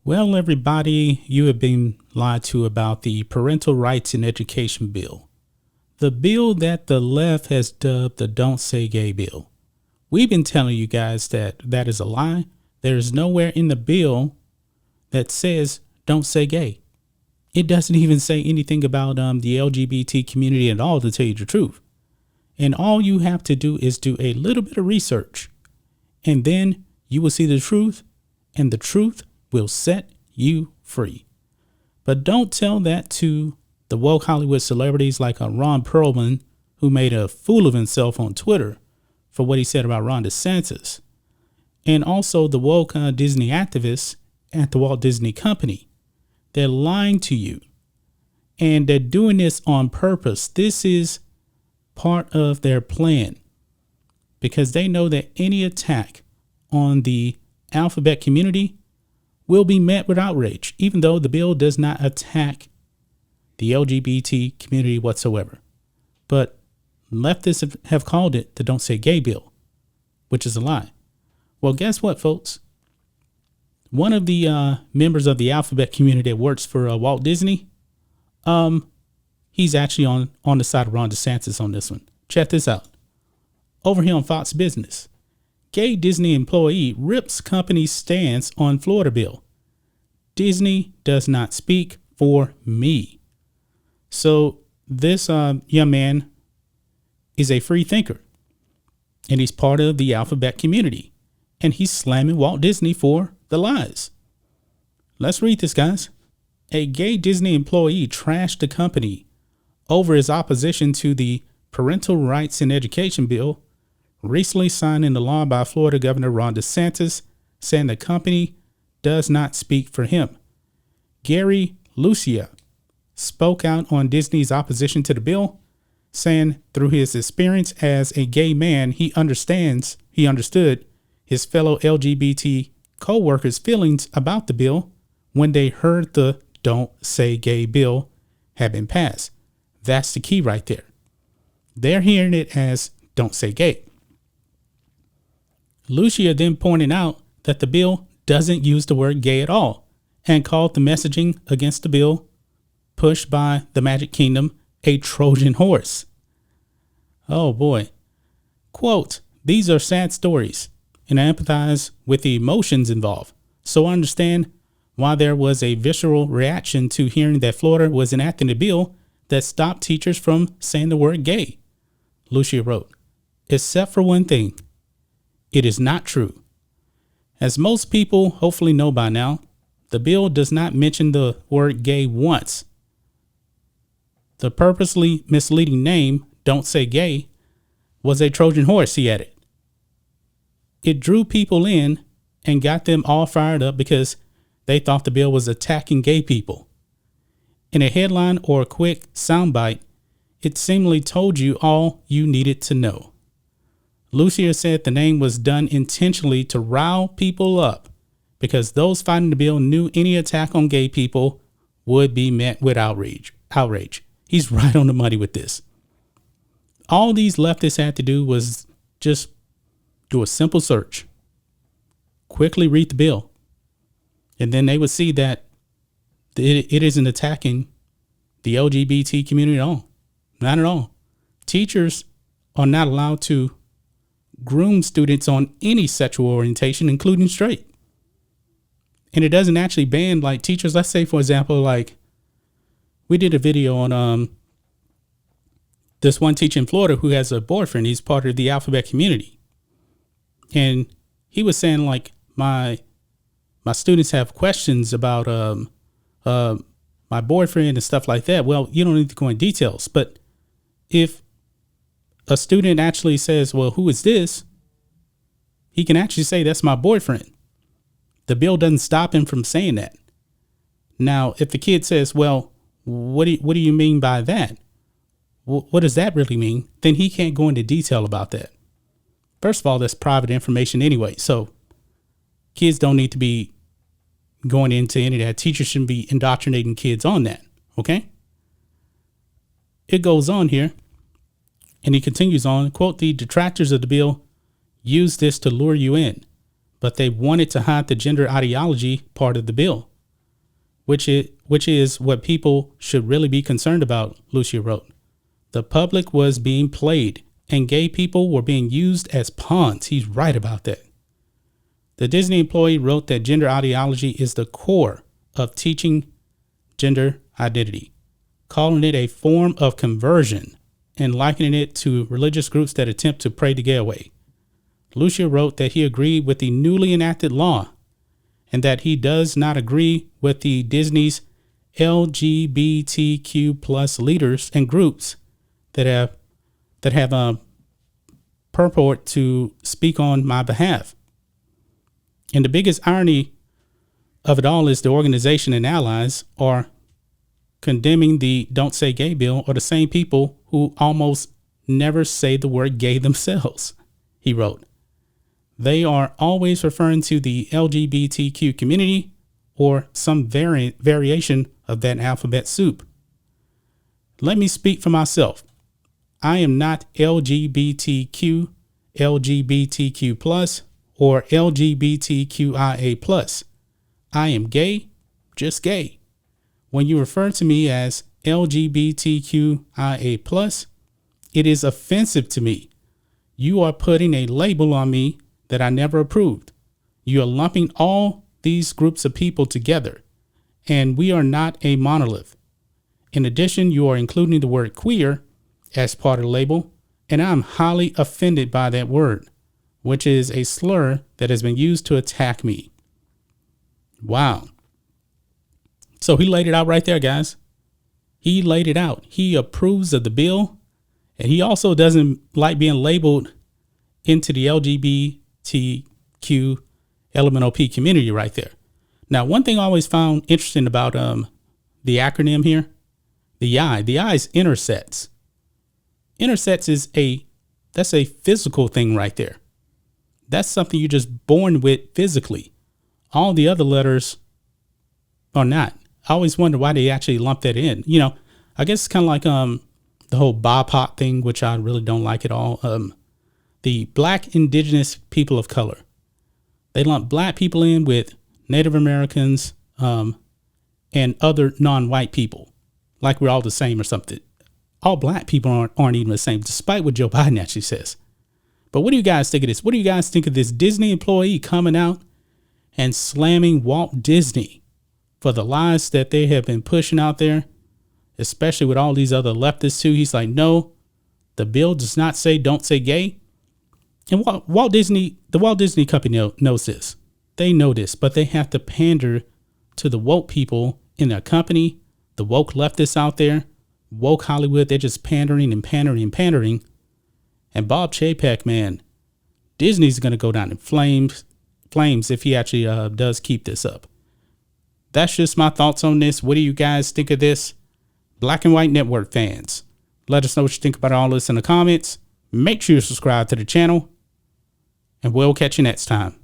Well, everybody, you have been lied to about the Parental Rights in Education bill. The bill that the left has dubbed the Don't Say Gay bill. We've been telling you guys that that is a lie. There is nowhere in the bill that says don't say gay. It doesn't even say anything about the LGBT community at all, to tell you the truth. And all you have to do is do a little bit of research, and then you will see the truth, and the truth will set you free. But don't tell that to the woke Hollywood celebrities like Ron Perlman, who made a fool of himself on Twitter for what he said about Ron DeSantis, and also the woke Disney activists at the Walt Disney Company. They're lying to you, and they're doing this on purpose. This is part of their plan, because they know that any attack on the alphabet community will be met with outrage, even though the bill does not attack the LGBT community whatsoever. But leftists have called it the Don't Say Gay bill, which is a lie. Well, guess what, folks? One of the members of the alphabet community that works for Walt Disney, he's actually on the side of Ron DeSantis on this one. Check this out. Over here on Fox Business, gay Disney employee rips company stance on Florida bill. Disney does not speak for me. So this young man is a free thinker, and he's part of the alphabet community, and he's slamming Walt Disney for the lies. Let's read this, guys. A gay Disney employee trashed the company over his opposition to the Parental Rights in Education bill recently signed into law by Florida Governor Ron DeSantis, saying the company does not speak for him. Gary Lucia spoke out on Disney's opposition to the bill, saying through his experience as a gay man, he understood his fellow LGBT co-workers' feelings about the bill when they heard the Don't Say Gay bill had been passed. That's the key right there. They're hearing it as Don't Say Gay. Lucia then pointed out that the bill doesn't use the word gay at all, and called the messaging against the bill pushed by the Magic Kingdom a Trojan horse. Oh boy. Quote, "These are sad stories, and I empathize with the emotions involved, so I understand why there was a visceral reaction to hearing that Florida was enacting a bill that stopped teachers from saying the word gay," Lucia wrote. "Except for one thing. It is not true. As most people hopefully know by now, the bill does not mention the word gay once. The purposely misleading name, Don't Say Gay, was a Trojan horse," he added. It drew people in and got them all fired up because they thought the bill was attacking gay people. In a headline or a quick soundbite, it seemingly told you all you needed to know. Lucia said the name was done intentionally to rile people up because those fighting the bill knew any attack on gay people would be met with outrage. He's right on the money with this. All these leftists had to do was just do a simple search, quickly read the bill, and then they would see that it isn't attacking the LGBT community at all. Not at all. Teachers are not allowed to groom students on any sexual orientation, including straight. And it doesn't actually ban like teachers. Let's say, for example, like we did a video on this one teacher in Florida who has a boyfriend. He's part of the alphabet community. And he was saying like my students have questions about my boyfriend and stuff like that. Well, you don't need to go in details, but if a student actually says, well, who is this? He can actually say, that's my boyfriend. The bill doesn't stop him from saying that. Now, if the kid says, well, what do you mean by that? What does that really mean? Then he can't go into detail about that. First of all, that's private information anyway. So kids don't need to be going into any of that. Teachers shouldn't be indoctrinating kids on that. Okay. It goes on here. And he continues on, quote, "The detractors of the bill use this to lure you in, but they wanted to hide the gender ideology part of the bill. which is what people should really be concerned about, Lucia wrote. The public was being played, and gay people were being used as pawns. He's right about that. The Disney employee wrote that gender ideology is the core of teaching gender identity, calling it a form of conversion and likening it to religious groups that attempt to pray the gay away. Lucia wrote that he agreed with the newly enacted law and that he does not agree with the Disney's LGBTQ plus leaders and groups that have purport to speak on my behalf. And the biggest irony of it all is the organization and allies are condemning the Don't Say Gay bill are the same people who almost never say the word gay themselves, he wrote. They are always referring to the LGBTQ community or some variation of that alphabet soup. Let me speak for myself. I am not LGBTQ, LGBTQ plus, or LGBTQIA plus. I am gay, just gay. When you refer to me as LGBTQIA plus, it is offensive to me. You are putting a label on me that I never approved. You are lumping all these groups of people together, and we are not a monolith. In addition, you are including the word queer as part of the label, and I'm highly offended by that word, which is a slur that has been used to attack me. Wow. So he laid it out right there, guys. He laid it out. He approves of the bill, and he also doesn't like being labeled into the LGBTQ LMNOP community right there. Now, one thing I always found interesting about the acronym here, the I is intersets. Intersets is that's a physical thing right there. That's something you're just born with physically. All the other letters are not. I always wonder why they actually lump that in. You know, I guess it's kind of like the whole BIPOC thing, which I really don't like at all. The Black Indigenous People of Color. They lump Black people in with Native Americans and other non-white people, like we're all the same or something. All Black people aren't even the same, despite what Joe Biden actually says. But what do you guys think of this? What do you guys think of this Disney employee coming out and slamming Walt Disney for the lies that they have been pushing out there, especially with all these other leftists too? He's like, no, the bill does not say don't say gay. And the Walt Disney Company knows this. They know this, but they have to pander to the woke people in their company, the woke leftists out there, woke Hollywood. They're just pandering and pandering and pandering. And Bob Chapek, man, Disney's going to go down in flames if he actually does keep this up. That's just my thoughts on this. What do you guys think of this? Black and White Network fans, let us know what you think about all this in the comments. Make sure you subscribe to the channel, and we'll catch you next time.